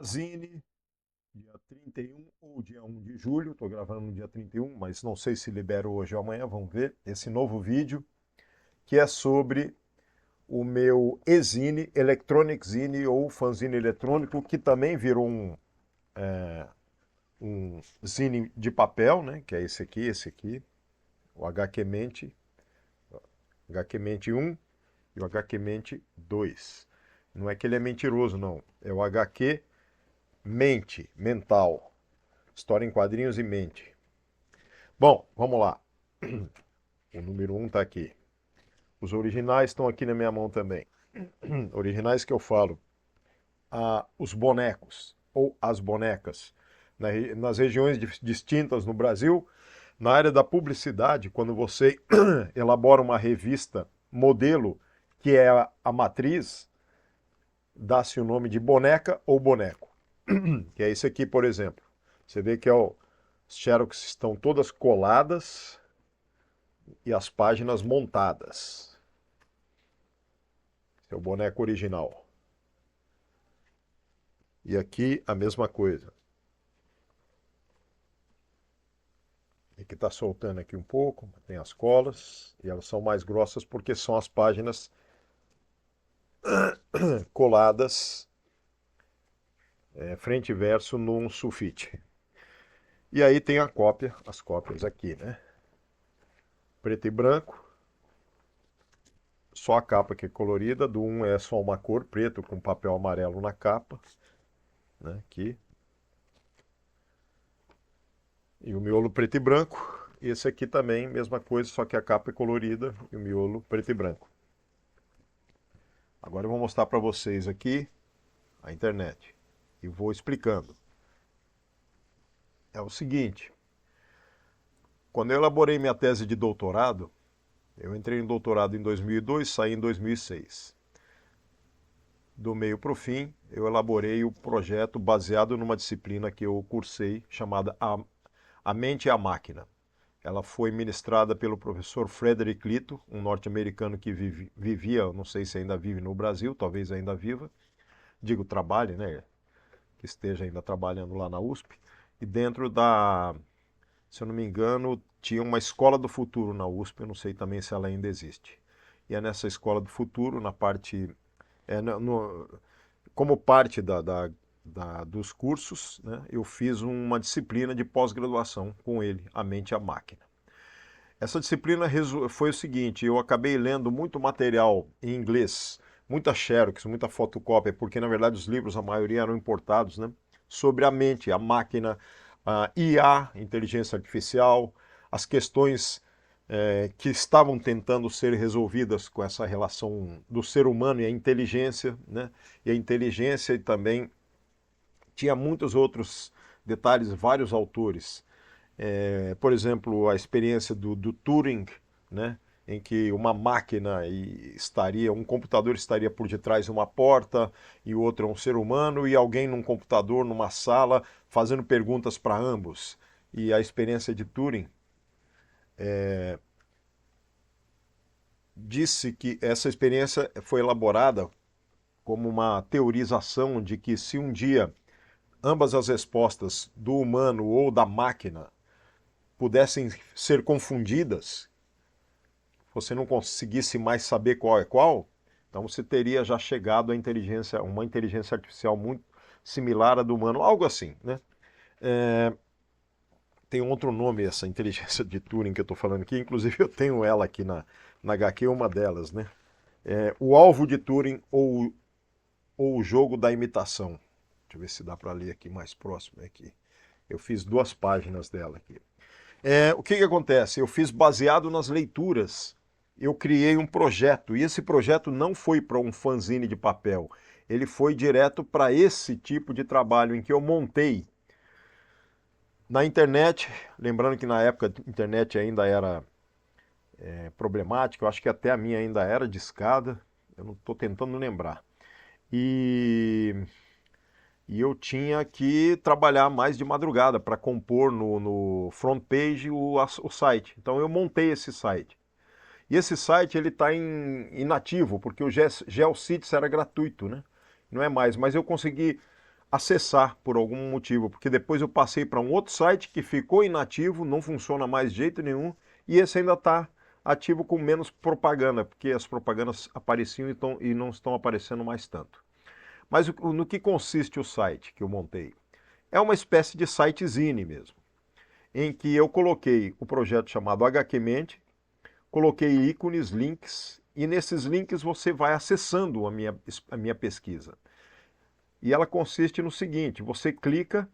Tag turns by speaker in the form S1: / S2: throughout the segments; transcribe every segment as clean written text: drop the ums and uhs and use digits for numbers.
S1: Zine, dia 31 ou dia 1 de julho, estou gravando no dia 31, mas não sei se libero hoje ou amanhã, vamos ver, esse novo vídeo, que é sobre o meu e-zine, Electronic Zine ou fanzine eletrônico, que também virou um zine de papel, né, que é esse aqui, o HQ Mente, HQ Mente 1 e o HQ Mente 2. Não é que ele é mentiroso, não, é o HQ Mente, mental, história em quadrinhos e mente. Bom, vamos lá. O número 1 está aqui. Os originais estão aqui na minha mão também. Originais que eu falo. Os bonecos ou as bonecas. Nas regiões distintas no Brasil, na área da publicidade, quando você elabora uma revista modelo, que é a matriz, dá-se o nome de boneca ou boneco. Que é esse aqui, por exemplo. Você vê que as xerox estão todas coladas e as páginas montadas. Esse é o boneco original. E aqui a mesma coisa. E que está soltando aqui um pouco, tem as colas, e elas são mais grossas porque são as páginas coladas frente e verso num sulfite. E aí tem a cópia, as cópias aqui, né? Preto e branco, só a capa que é colorida, do um é só uma cor, preto com papel amarelo na capa, né? Aqui. E o miolo preto e branco. Esse aqui também, mesma coisa, só que a capa é colorida e o miolo preto e branco. Agora eu vou mostrar para vocês aqui a internet e vou explicando. É o seguinte, quando eu elaborei minha tese de doutorado, eu entrei em doutorado em 2002, saí em 2006. Do meio para o fim, eu elaborei o projeto baseado numa disciplina que eu cursei chamada A Mente e a Máquina. Ela foi ministrada pelo professor Frederick Lito, um norte-americano que vivia, não sei se ainda vive no Brasil, talvez ainda viva, digo trabalhe, né? Que esteja ainda trabalhando lá na USP. E dentro se eu não me engano, tinha uma escola do futuro na USP, eu não sei também se ela ainda existe. E é nessa escola do futuro, na parte, como parte dos cursos, né, eu fiz uma disciplina de pós-graduação com ele, A Mente e a Máquina. Essa disciplina foi o seguinte, eu acabei lendo muito material em inglês, muita xerox, muita fotocópia, porque na verdade os livros, a maioria eram importados, né? Sobre a mente, a máquina, a IA, inteligência artificial, as questões que estavam tentando ser resolvidas com essa relação do ser humano e a inteligência, né? E a inteligência e também tinha muitos outros detalhes, vários autores. Por exemplo, a experiência do Turing, né? Em que uma máquina um computador estaria por detrás de uma porta e o outro é um ser humano e alguém num computador, numa sala, fazendo perguntas para ambos. E a experiência de Turing disse que essa experiência foi elaborada como uma teorização de que se um dia ambas as respostas do humano ou da máquina pudessem ser confundidas, você não conseguisse mais saber qual é qual, então você teria já chegado a uma inteligência artificial muito similar à do humano, algo assim, né? Tem um outro nome essa inteligência de Turing que eu estou falando aqui, inclusive eu tenho ela aqui na HQ, uma delas, né? O alvo de Turing ou o jogo da imitação. Deixa eu ver se dá para ler aqui mais próximo aqui. Eu fiz 2 páginas dela aqui. O que acontece? Eu fiz baseado nas leituras. Eu criei um projeto, e esse projeto não foi para um fanzine de papel. Ele foi direto para esse tipo de trabalho em que eu montei na internet, lembrando que na época a internet ainda era problemática, eu acho que até a minha ainda era discada, eu não estou tentando lembrar. E eu tinha que trabalhar mais de madrugada para compor no front page o site. Então eu montei esse site. E esse site ele está inativo, porque o GeoCities era gratuito, né? Não é mais, mas eu consegui acessar por algum motivo, porque depois eu passei para um outro site que ficou inativo, não funciona mais de jeito nenhum, e esse ainda está ativo com menos propaganda, porque as propagandas apareciam e não estão aparecendo mais tanto. Mas no que consiste o site que eu montei? É uma espécie de sitezine mesmo, em que eu coloquei o projeto chamado HQmente, coloquei ícones, links, e nesses links você vai acessando a minha pesquisa. E ela consiste no seguinte, você clica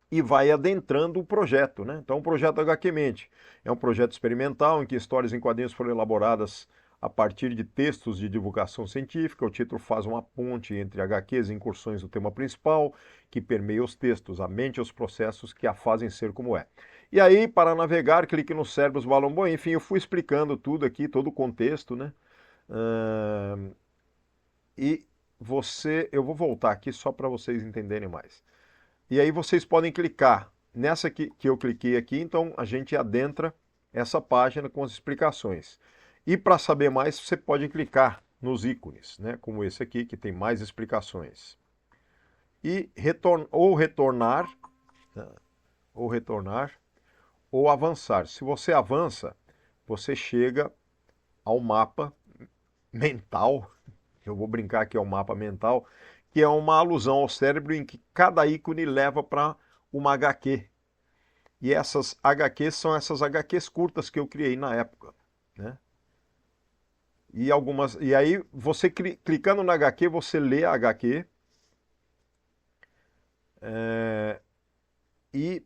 S1: e vai adentrando o projeto, né? Então, o projeto HQmente é um projeto experimental em que histórias em quadrinhos foram elaboradas a partir de textos de divulgação científica. O título faz uma ponte entre HQs e incursões do tema principal, que permeia os textos, a mente e os processos que a fazem ser como é. E aí, para navegar, clique no Cérebros Balão Boi. Enfim, eu fui explicando tudo aqui, todo o contexto, né? E eu vou voltar aqui só para vocês entenderem mais. E aí vocês podem clicar nessa que eu cliquei aqui, então a gente adentra essa página com as explicações. E para saber mais, você pode clicar nos ícones, né, como esse aqui, que tem mais explicações. E retornar, ou avançar. Se você avança, você chega ao mapa mental, eu vou brincar que é um mapa mental, que é uma alusão ao cérebro em que cada ícone leva para uma HQ. E essas HQs são essas HQs curtas que eu criei na época, né? E aí você clicando na HQ, você lê a HQ e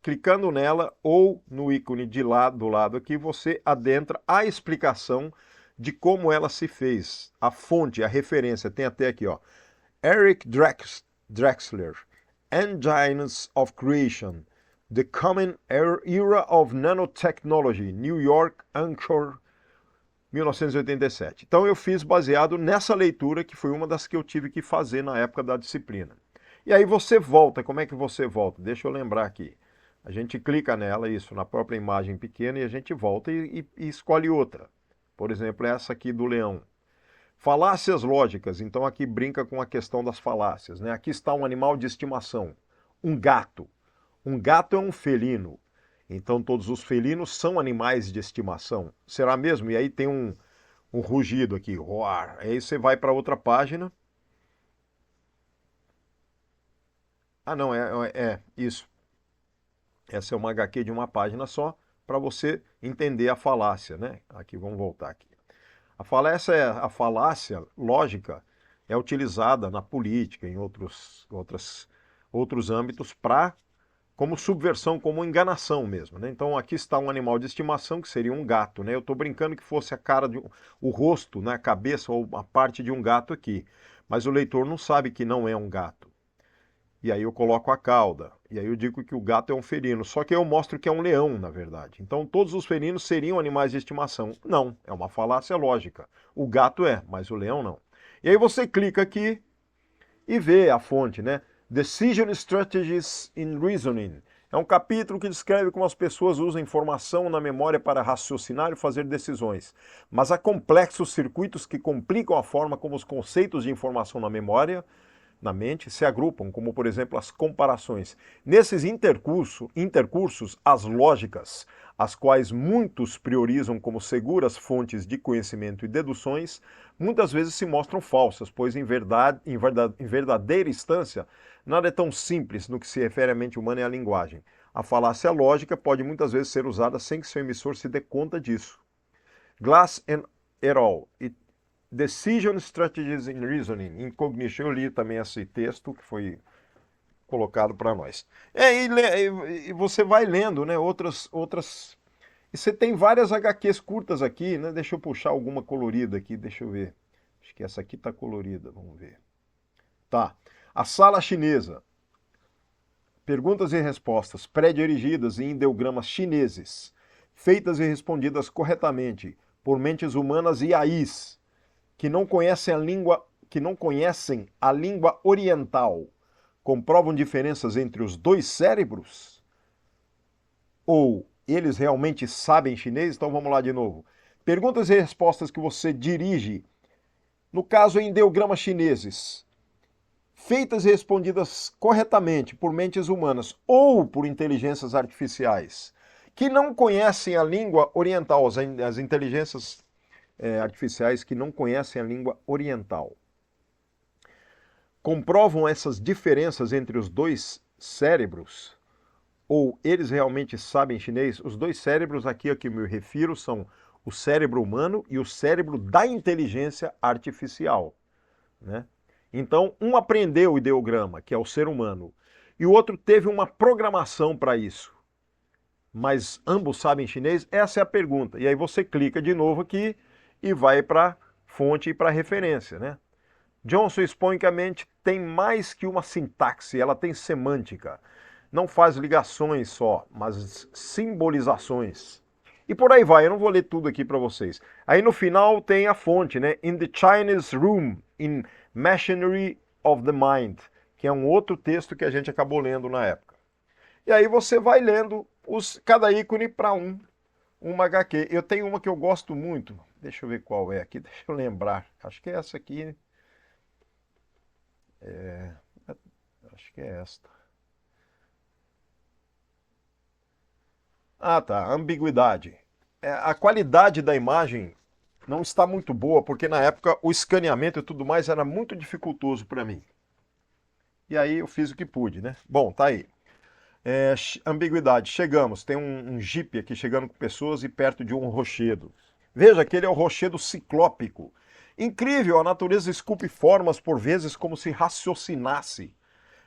S1: clicando nela ou no ícone do lado aqui, você adentra a explicação de como ela se fez, a fonte, a referência, tem até aqui, ó, Eric Drexler, Engines of Creation, The Coming Era of Nanotechnology, New York, Anchor, 1987. Então eu fiz baseado nessa leitura, que foi uma das que eu tive que fazer na época da disciplina. E aí você volta, como é que você volta? Deixa eu lembrar aqui. A gente clica nela, isso, na própria imagem pequena, e a gente volta e escolhe outra. Por exemplo, essa aqui do leão. Falácias lógicas, então aqui brinca com a questão das falácias, né? Aqui está um animal de estimação, um gato. Um gato é um felino, então todos os felinos são animais de estimação. Será mesmo? E aí tem um rugido aqui, roar. Aí você vai para outra página. Ah, não, isso. Essa é uma HQ de uma página só, para você entender a falácia, né? Aqui, vamos voltar aqui. A falácia lógica é utilizada na política, em outros âmbitos, como subversão, como enganação mesmo, né? Então aqui está um animal de estimação, que seria um gato, né? Eu estou brincando que fosse a cara, o rosto, né? A cabeça ou a parte de um gato aqui. Mas o leitor não sabe que não é um gato. E aí eu coloco a cauda. E aí eu digo que o gato é um felino. Só que eu mostro que é um leão, na verdade. Então todos os felinos seriam animais de estimação. Não, é uma falácia lógica. O gato é, mas o leão não. E aí você clica aqui e vê a fonte, né? Decision Strategies in Reasoning. É um capítulo que descreve como as pessoas usam informação na memória para raciocinar e fazer decisões. Mas há complexos circuitos que complicam a forma como os conceitos de informação na mente se agrupam, como por exemplo as comparações. Nesses intercursos, as lógicas, as quais muitos priorizam como seguras fontes de conhecimento e deduções, muitas vezes se mostram falsas, pois em verdadeira instância, nada é tão simples no que se refere à mente humana e à linguagem. A falácia lógica pode muitas vezes ser usada sem que seu emissor se dê conta disso. Glass et al. Decision Strategies in Reasoning, in Cognition. Eu li também esse texto que foi colocado para nós. E você vai lendo, né, outras. E você tem várias HQs curtas aqui, né? Deixa eu puxar alguma colorida aqui, deixa eu ver. Acho que essa aqui está colorida, vamos ver. Tá. A Sala Chinesa. Perguntas e respostas pré-dirigidas em ideogramas chineses, feitas e respondidas corretamente por mentes humanas e AIs, que não conhecem a língua oriental, comprovam diferenças entre os dois cérebros? Ou eles realmente sabem chinês? Então vamos lá de novo. Perguntas e respostas que você dirige, no caso em ideogramas chineses, feitas e respondidas corretamente por mentes humanas ou por inteligências artificiais que não conhecem a língua oriental, as inteligências artificiais que não conhecem a língua oriental, comprovam essas diferenças entre os dois cérebros, ou eles realmente sabem chinês? Os dois cérebros aqui a que me refiro são o cérebro humano e o cérebro da inteligência artificial, né? Então, um aprendeu o ideograma, que é o ser humano, e o outro teve uma programação para isso. Mas ambos sabem chinês? Essa é a pergunta. E aí você clica de novo aqui e vai para a fonte e para a referência, né? Johnson expõe que a mente tem mais que uma sintaxe, ela tem semântica. Não faz ligações só, mas simbolizações. E por aí vai, eu não vou ler tudo aqui para vocês. Aí no final tem a fonte, né? In the Chinese Room, in Machinery of the Mind, que é um outro texto que a gente acabou lendo na época. E aí você vai lendo cada ícone para uma HQ. Eu tenho uma que eu gosto muito, deixa eu ver qual é aqui, deixa eu lembrar. Acho que é essa aqui. Acho que é esta. Ah, tá. Ambiguidade. A qualidade da imagem não está muito boa, porque na época o escaneamento e tudo mais era muito dificultoso para mim. E aí eu fiz o que pude, né? Bom, tá aí. Ambiguidade. Chegamos. Tem um jipe aqui chegando com pessoas e perto de um rochedo. Veja que ele é o rochedo ciclópico. Incrível, a natureza esculpe formas por vezes como se raciocinasse.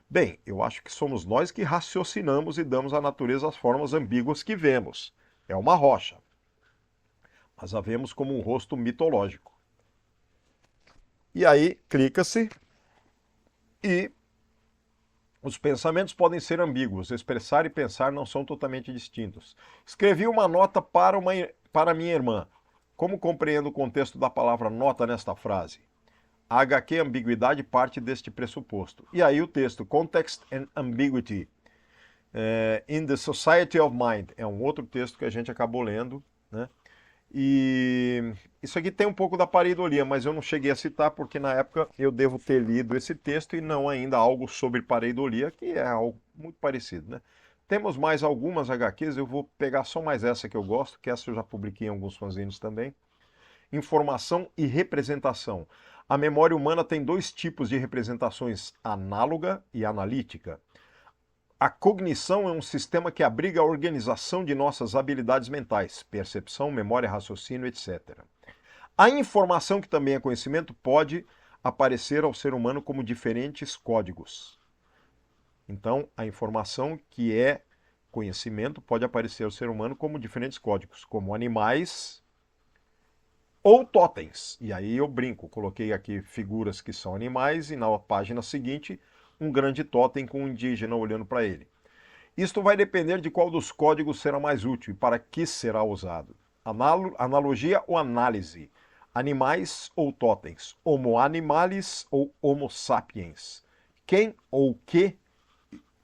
S1: Bem, eu acho que somos nós que raciocinamos e damos à natureza as formas ambíguas que vemos. É uma rocha, mas a vemos como um rosto mitológico. E aí, clica-se e os pensamentos podem ser ambíguos. Expressar e pensar não são totalmente distintos. Escrevi uma nota para minha irmã. Como compreendo o contexto da palavra nota nesta frase? A HQ ambiguidade parte deste pressuposto. E aí o texto, Context and Ambiguity, in the Society of Mind, é um outro texto que a gente acabou lendo, né? E isso aqui tem um pouco da pareidolia, mas eu não cheguei a citar porque na época eu devo ter lido esse texto e não ainda algo sobre pareidolia, que é algo muito parecido, né? Temos mais algumas HQs, eu vou pegar só mais essa que eu gosto, que essa eu já publiquei em alguns fanzines também. Informação e representação. A memória humana tem dois tipos de representações, análoga e analítica. A cognição é um sistema que abriga a organização de nossas habilidades mentais, percepção, memória, raciocínio, etc. A informação, que também é conhecimento, pode aparecer ao ser humano como diferentes códigos. Então, a informação, que é conhecimento, pode aparecer ao ser humano como diferentes códigos, como animais ou totens. E aí eu brinco, coloquei aqui figuras que são animais e na página seguinte um grande totem com um indígena olhando para ele. Isto vai depender de qual dos códigos será mais útil e para que será usado. Analogia ou análise. Animais ou totens. Homo animalis ou homo sapiens. Quem ou que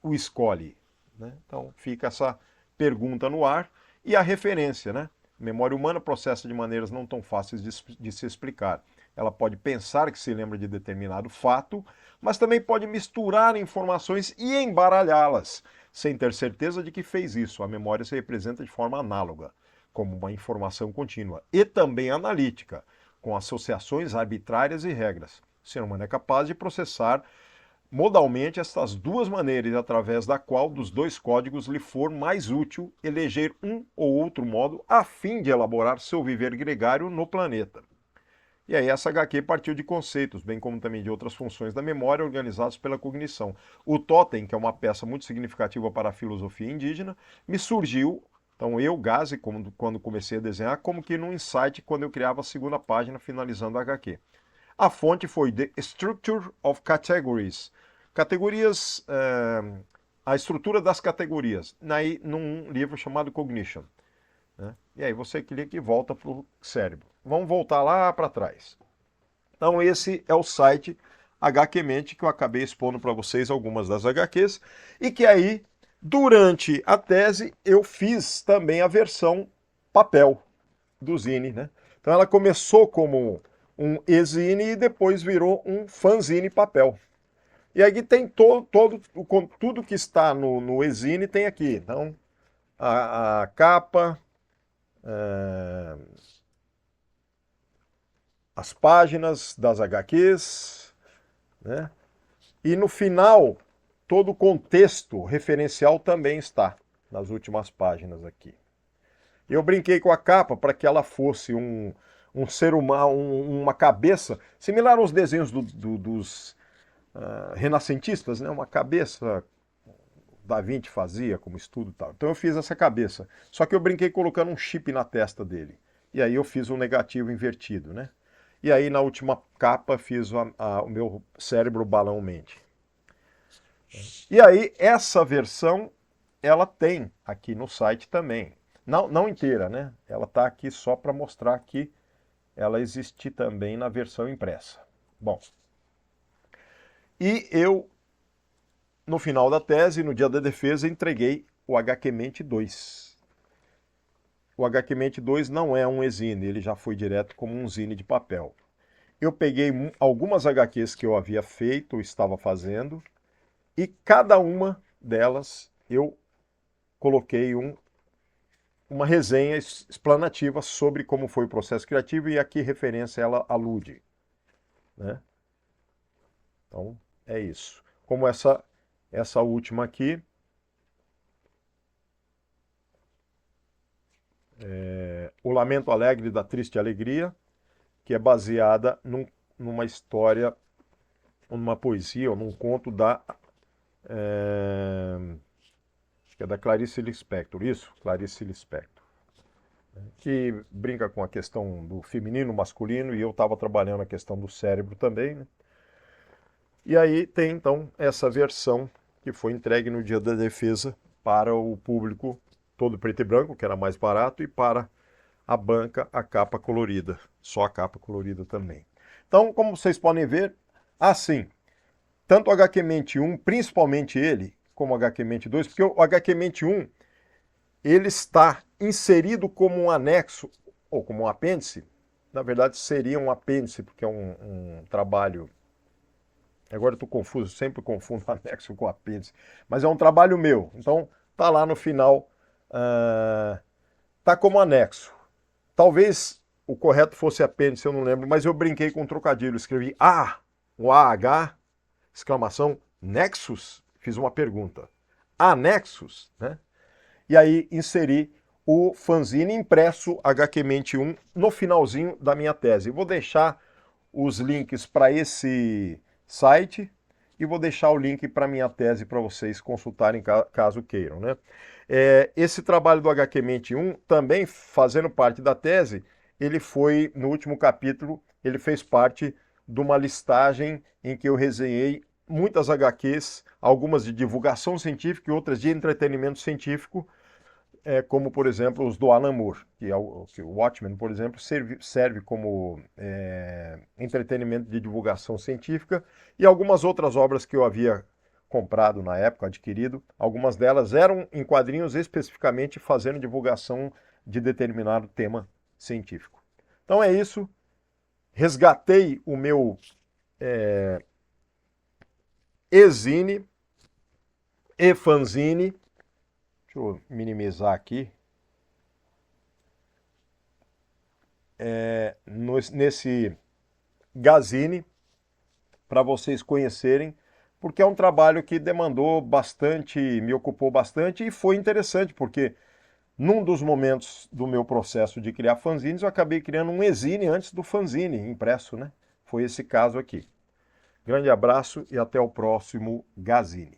S1: o escolhe? Né? Então fica essa pergunta no ar. E a referência, né? Memória humana processa de maneiras não tão fáceis de se explicar. Ela pode pensar que se lembra de determinado fato, mas também pode misturar informações e embaralhá-las, sem ter certeza de que fez isso. A memória se representa de forma análoga, como uma informação contínua, e também analítica, com associações arbitrárias e regras. O ser humano é capaz de processar modalmente estas duas maneiras, através da qual dos dois códigos lhe for mais útil eleger um ou outro modo a fim de elaborar seu viver gregário no planeta. E aí essa HQ partiu de conceitos, bem como também de outras funções da memória organizados pela cognição. O totem, que é uma peça muito significativa para a filosofia indígena, me surgiu, então eu, Gazi, quando comecei a desenhar, como que num insight quando eu criava a segunda página finalizando a HQ. A fonte foi The Structure of Categories, categorias, a estrutura das categorias, num livro chamado Cognition. Né? E aí você clica e volta para o cérebro. Vamos voltar lá para trás. Então esse é o site HQmente que eu acabei expondo para vocês algumas das HQs e que aí, durante a tese, eu fiz também a versão papel do Zine. Né? Então ela começou como um e-zine e depois virou um fanzine papel. E aqui tem tudo que está no e-zine tem aqui. Então, a capa, as páginas das HQs, né? E no final, todo o contexto referencial também está nas últimas páginas aqui. Eu brinquei com a capa para que ela fosse um ser humano, uma cabeça, similar aos desenhos dos renascentistas, né? Uma cabeça Da Vinci fazia como estudo e tal. Então eu fiz essa cabeça. Só que eu brinquei colocando um chip na testa dele. E aí eu fiz um negativo invertido, né? E aí na última capa fiz o meu cérebro balão mente. E aí essa versão ela tem aqui no site também. Não inteira, né? Ela está aqui só para mostrar que ela existe também na versão impressa. Bom, e eu, no final da tese, no dia da defesa, entreguei o HQmente 2. O HQmente 2 não é um e-zine, ele já foi direto como um zine de papel. Eu peguei algumas HQs que eu havia feito, estava fazendo, e cada uma delas eu coloquei uma resenha explanativa sobre como foi o processo criativo e a que referência ela alude, né? Então, é isso. Como essa última aqui, O Lamento Alegre da Triste Alegria, que é baseada numa história, numa poesia, ou num conto acho que é da Clarice Lispector, isso? Clarice Lispector. Que brinca com a questão do feminino, masculino, e eu estava trabalhando a questão do cérebro também, né? E aí tem, então, essa versão que foi entregue no dia da defesa para o público todo preto e branco, que era mais barato, e para a banca a capa colorida, só a capa colorida também. Então, como vocês podem ver, assim, tanto o HQmente 1, principalmente ele, como o HQmente 2, porque o HQmente 1, ele está inserido como um anexo, ou como um apêndice, na verdade seria um apêndice, porque é um trabalho. Agora eu estou confuso, sempre confundo anexo com apêndice. Mas é um trabalho meu. Então, tá lá no final, tá como anexo. Talvez o correto fosse apêndice, eu não lembro, mas eu brinquei com um trocadilho. Escrevi o AH, exclamação, Nexus. Fiz uma pergunta. Anexos, né? E aí inseri o fanzine impresso HQmente 1 no finalzinho da minha tese. Vou deixar os links para esse site e vou deixar o link para minha tese para vocês consultarem caso queiram, né? Esse trabalho do HQmente 1, também fazendo parte da tese, ele foi, no último capítulo, ele fez parte de uma listagem em que eu resenhei muitas HQs, algumas de divulgação científica e outras de entretenimento científico, como, por exemplo, os do Alan Moore, que o Watchmen, por exemplo, serve como entretenimento de divulgação científica, e algumas outras obras que eu havia comprado na época, adquirido, algumas delas eram em quadrinhos especificamente fazendo divulgação de determinado tema científico. Então é isso, resgatei o meu e-zine e fanzine. Deixa eu minimizar aqui. Nesse Gazine, para vocês conhecerem, porque é um trabalho que demandou bastante, me ocupou bastante e foi interessante, porque num dos momentos do meu processo de criar fanzines, eu acabei criando um e-zine antes do fanzine impresso, né? Foi esse caso aqui. Grande abraço e até o próximo Gazine.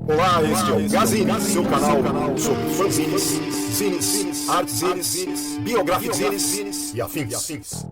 S2: Olá, este é o Gazine, seu canal sobre fanzines, zines, artes zines, biographic zines e afins.